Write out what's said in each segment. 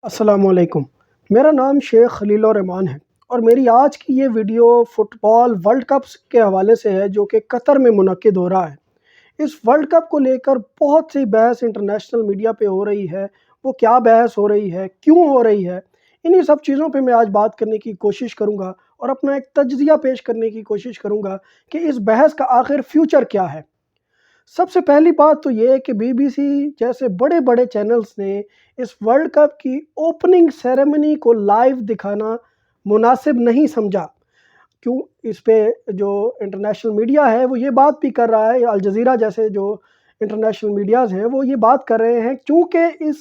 السلام علیکم۔ میرا نام شیخ خلیل الرحمان ہے اور میری آج کی یہ ویڈیو فٹ بال ورلڈ کپ کے حوالے سے ہے جو کہ قطر میں منعقد ہو رہا ہے۔ اس ورلڈ کپ کو لے کر بہت سی بحث انٹرنیشنل میڈیا پہ ہو رہی ہے۔ وہ کیا بحث ہو رہی ہے، کیوں ہو رہی ہے، انہی سب چیزوں پہ میں آج بات کرنے کی کوشش کروں گا اور اپنا ایک تجزیہ پیش کرنے کی کوشش کروں گا کہ اس بحث کا آخر فیوچر کیا ہے۔ سب سے پہلی بات تو یہ ہے کہ بی بی سی جیسے بڑے بڑے چینلز نے اس ورلڈ کپ کی اوپننگ سیریمنی کو لائیو دکھانا مناسب نہیں سمجھا۔ کیوں اس پہ جو انٹرنیشنل میڈیا ہے وہ یہ بات بھی کر رہا ہے، الجزیرہ جیسے جو انٹرنیشنل میڈیاز ہیں وہ یہ بات کر رہے ہیں کیونکہ اس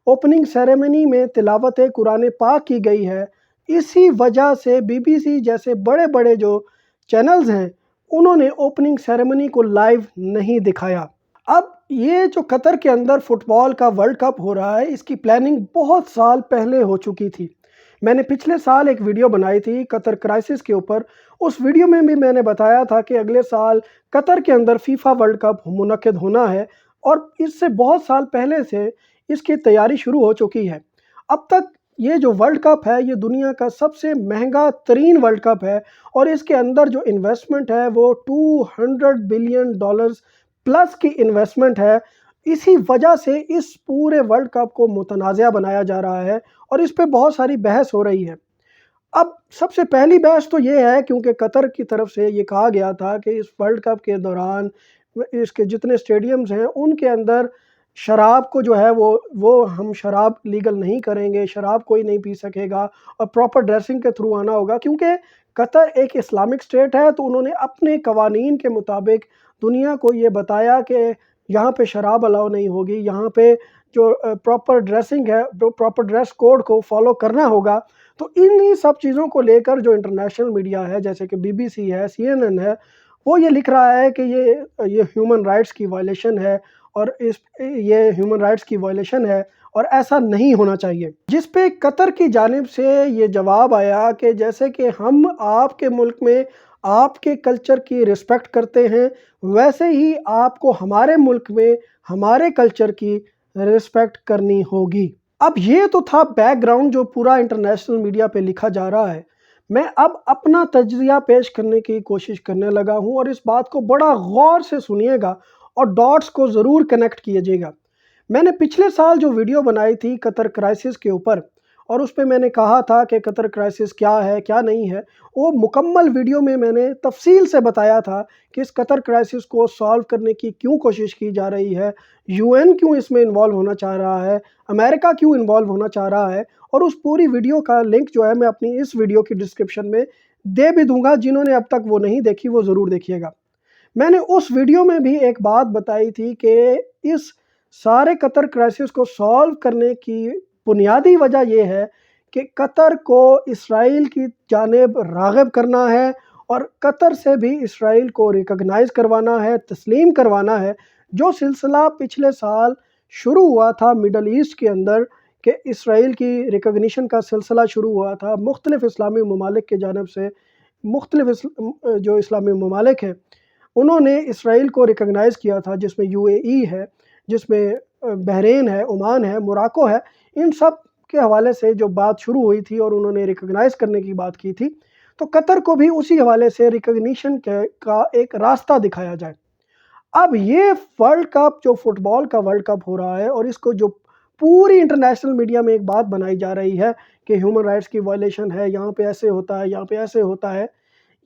اوپننگ سیریمنی میں تلاوت قرآن پاک کی گئی ہے، اسی وجہ سے بی بی سی جیسے بڑے بڑے جو چینلز ہیں انہوں نے اوپننگ سیریمنی کو لائیو نہیں دکھایا۔ اب یہ جو قطر کے اندر فٹ بال کا ورلڈ کپ ہو رہا ہے اس کی پلاننگ بہت سال پہلے ہو چکی تھی۔ میں نے پچھلے سال ایک ویڈیو بنائی تھی قطر کرائسس کے اوپر۔ اس ویڈیو میں بھی میں نے بتایا تھا کہ اگلے سال قطر کے اندر فیفا ورلڈ کپ منعقد ہونا ہے اور اس سے بہت سال پہلے سے اس کی تیاری شروع ہو چکی ہے۔ اب تک یہ جو ورلڈ کپ ہے یہ دنیا کا سب سے مہنگا ترین ورلڈ کپ ہے اور اس کے اندر جو انویسٹمنٹ ہے وہ $200 بلین پلس کی انویسٹمنٹ ہے۔ اسی وجہ سے اس پورے ورلڈ کپ کو متنازع بنایا جا رہا ہے اور اس پہ بہت ساری بحث ہو رہی ہے۔ اب سب سے پہلی بحث تو یہ ہے کیونکہ قطر کی طرف سے یہ کہا گیا تھا کہ اس ورلڈ کپ کے دوران اس کے جتنے اسٹیڈیمز ہیں ان کے اندر شراب کو جو ہے وہ ہم شراب لیگل نہیں کریں گے، شراب کوئی نہیں پی سکے گا اور پراپر ڈریسنگ کے تھرو آنا ہوگا کیونکہ قطر ایک اسلامک سٹیٹ ہے تو انہوں نے اپنے قوانین کے مطابق دنیا کو یہ بتایا کہ یہاں پہ شراب الاؤ نہیں ہوگی، یہاں پہ جو پراپر ڈریسنگ ہے، جو پراپر ڈریس کوڈ کو فالو کرنا ہوگا۔ تو انہی سب چیزوں کو لے کر جو انٹرنیشنل میڈیا ہے جیسے کہ بی بی سی ہے، سی این این ہے، وہ یہ لکھ رہا ہے کہ یہ ہیومن رائٹس کی وائلیشن ہے اور یہ ہیومن رائٹس کی وائلیشن ہے اور ایسا نہیں ہونا چاہیے۔ جس پہ قطر کی جانب سے یہ جواب آیا کہ جیسے کہ ہم آپ کے ملک میں آپ کے کلچر کی رسپیکٹ کرتے ہیں ویسے ہی آپ کو ہمارے ملک میں ہمارے کلچر کی رسپیکٹ کرنی ہوگی۔ اب یہ تو تھا بیک گراؤنڈ جو پورا انٹرنیشنل میڈیا پہ لکھا جا رہا ہے۔ میں اب اپنا تجزیہ پیش کرنے کی کوشش کرنے لگا ہوں اور اس بات کو بڑا غور سے سنیے گا اور ڈاٹس کو ضرور کنیکٹ کیجیے گا۔ میں نے پچھلے سال جو ویڈیو بنائی تھی قطر کرائسس کے اوپر اور اس پہ میں نے کہا تھا کہ قطر کرائسس کیا ہے کیا نہیں ہے، وہ مکمل ویڈیو میں نے تفصیل سے بتایا تھا کہ اس قطر کرائسس کو سالو کرنے کی کیوں کوشش کی جا رہی ہے، یو این کیوں اس میں انوالو ہونا چاہ رہا ہے، امریکہ کیوں انوالو ہونا چاہ رہا ہے، اور اس پوری ویڈیو کا لنک جو ہے میں اپنی اس ویڈیو کی ڈسکرپشن میں دے بھی دوں گا، جنہوں نے اب تک وہ نہیں دیکھی وہ ضرور دیکھیے گا۔ میں نے اس ویڈیو میں بھی ایک بات بتائی تھی کہ اس سارے قطر کرائسس کو سالو کرنے کی بنیادی وجہ یہ ہے کہ قطر کو اسرائیل کی جانب راغب کرنا ہے اور قطر سے بھی اسرائیل کو ریکگنائز کروانا ہے، تسلیم کروانا ہے، جو سلسلہ پچھلے سال شروع ہوا تھا مڈل ایسٹ کے اندر کہ اسرائیل کی ریکگنیشن کا سلسلہ شروع ہوا تھا مختلف اسلامی ممالک کے جانب سے۔ مختلف جو اسلامی ممالک ہیں انہوں نے اسرائیل کو ریکگنائز کیا تھا، جس میں یو اے ای ہے، جس میں بحرین ہے، عمان ہے، موراکو ہے، ان سب کے حوالے سے جو بات شروع ہوئی تھی اور انہوں نے ریکگنائز کرنے کی بات کی تھی، تو قطر کو بھی اسی حوالے سے ریکگنیشن کا ایک راستہ دکھایا جائے۔ اب یہ ورلڈ کپ جو فٹ بال کا ورلڈ کپ ہو رہا ہے اور اس کو جو پوری انٹرنیشنل میڈیا میں ایک بات بنائی جا رہی ہے کہ ہیومن رائٹس کی وائلیشن ہے، یہاں پہ ایسے ہوتا ہے، یہاں پہ ایسے ہوتا ہے،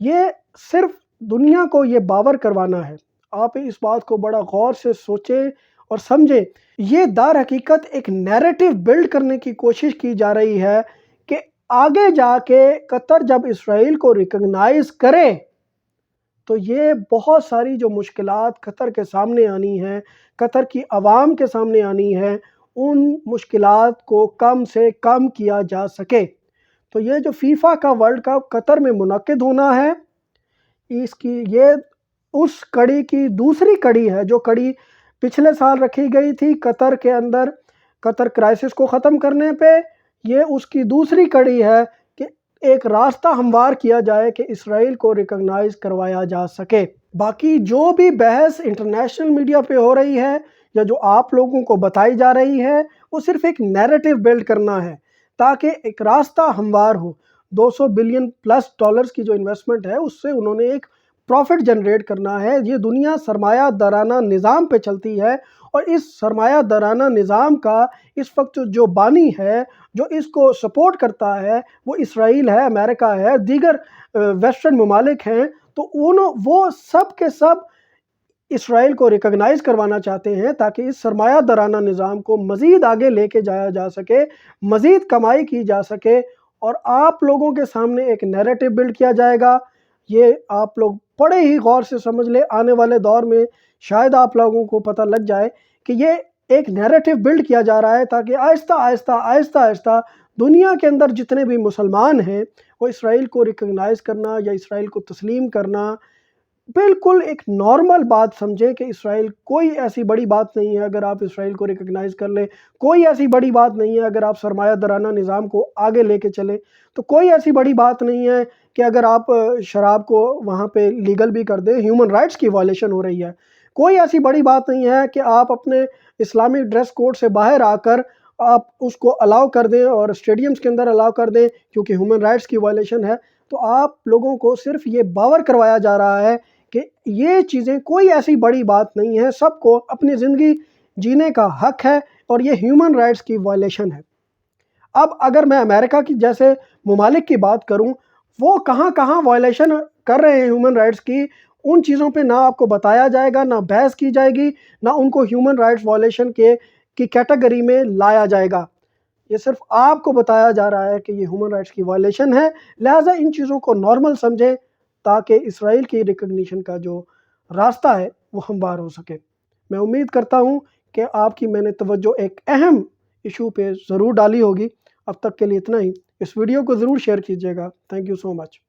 یہ صرف دنیا کو یہ باور کروانا ہے۔ آپ اس بات کو بڑا غور سے سوچیں اور سمجھیں۔ یہ در حقیقت ایک نیریٹو بلڈ کرنے کی کوشش کی جا رہی ہے کہ آگے جا کے قطر جب اسرائیل کو ریکگنائز کرے تو یہ بہت ساری جو مشکلات قطر کے سامنے آنی ہیں، قطر کی عوام کے سامنے آنی ہیں، ان مشکلات کو کم سے کم کیا جا سکے۔ تو یہ جو فیفا کا ورلڈ کپ قطر میں منعقد ہونا ہے، اس کی یہ اس کڑی کی دوسری کڑی ہے جو کڑی پچھلے سال رکھی گئی تھی قطر کے اندر قطر کرائسس کو ختم کرنے پہ، یہ اس کی دوسری کڑی ہے کہ ایک راستہ ہموار کیا جائے کہ اسرائیل کو ریکگنائز کروایا جا سکے۔ باقی جو بھی بحث انٹرنیشنل میڈیا پہ ہو رہی ہے یا جو آپ لوگوں کو بتائی جا رہی ہے وہ صرف ایک نیریٹو بلڈ کرنا ہے تاکہ ایک راستہ ہموار ہو۔ $200 بلین پلس کی جو انویسٹمنٹ ہے اس سے انہوں نے ایک پروفٹ جنریٹ کرنا ہے۔ یہ دنیا سرمایہ دارانہ نظام پہ چلتی ہے، اور اس سرمایہ دارانہ نظام کا اس وقت جو بانی ہے، جو اس کو سپورٹ کرتا ہے، وہ اسرائیل ہے، امریکہ ہے، دیگر ویسٹرن ممالک ہیں۔ تو وہ سب کے سب اسرائیل کو ریکگنائز کروانا چاہتے ہیں تاکہ اس سرمایہ دارانہ نظام کو مزید آگے لے کے جایا جا سکے، مزید کمائی کی جا سکے، اور آپ لوگوں کے سامنے ایک نیریٹو بلڈ کیا جائے گا۔ یہ آپ لوگ بڑے ہی غور سے سمجھ لیں، آنے والے دور میں شاید آپ لوگوں کو پتہ لگ جائے کہ یہ ایک نیریٹو بلڈ کیا جا رہا ہے تاکہ آہستہ آہستہ آہستہ آہستہ دنیا کے اندر جتنے بھی مسلمان ہیں وہ اسرائیل کو ریکگنائز کرنا یا اسرائیل کو تسلیم کرنا بالکل ایک نارمل بات سمجھے کہ اسرائیل کوئی ایسی بڑی بات نہیں ہے اگر آپ اسرائیل کو ریکگنائز کر لیں، کوئی ایسی بڑی بات نہیں ہے اگر آپ سرمایہ دارانہ نظام کو آگے لے کے چلیں، تو کوئی ایسی بڑی بات نہیں ہے کہ اگر آپ شراب کو وہاں پہ لیگل بھی کر دیں، ہیومن رائٹس کی وائلیشن ہو رہی ہے۔ کوئی ایسی بڑی بات نہیں ہے کہ آپ اپنے اسلامی ڈریس کوڈ سے باہر آ کر آپ اس کو الاؤ کر دیں اور اسٹیڈیمز کے اندر الاؤ کر دیں کیونکہ ہیومن رائٹس کی وائلیشن ہے۔ تو آپ لوگوں کو صرف یہ باور کروایا جا رہا ہے کہ یہ چیزیں کوئی ایسی بڑی بات نہیں ہے، سب کو اپنی زندگی جینے کا حق ہے، اور یہ ہیومن رائٹس کی وائلیشن ہے۔ اب اگر میں امریکہ کی جیسے ممالک کی بات کروں، وہ کہاں کہاں وائلیشن کر رہے ہیں ہیومن رائٹس کی، ان چیزوں پہ نہ آپ کو بتایا جائے گا، نہ بحث کی جائے گی، نہ ان کو ہیومن رائٹس وائلیشن کی کیٹیگری میں لایا جائے گا۔ یہ صرف آپ کو بتایا جا رہا ہے کہ یہ ہیومن رائٹس کی وائلیشن ہے، لہٰذا ان چیزوں کو نارمل سمجھیں تاکہ اسرائیل کی ریکگنیشن کا جو راستہ ہے وہ ہموار ہو سکے۔ میں امید کرتا ہوں کہ آپ کی میں نے توجہ ایک اہم ایشو پہ ضرور ڈالی ہوگی۔ اب تک کے لیے اتنا ہی۔ اس ویڈیو کو ضرور شیئر کیجیے گا۔ Thank you so much.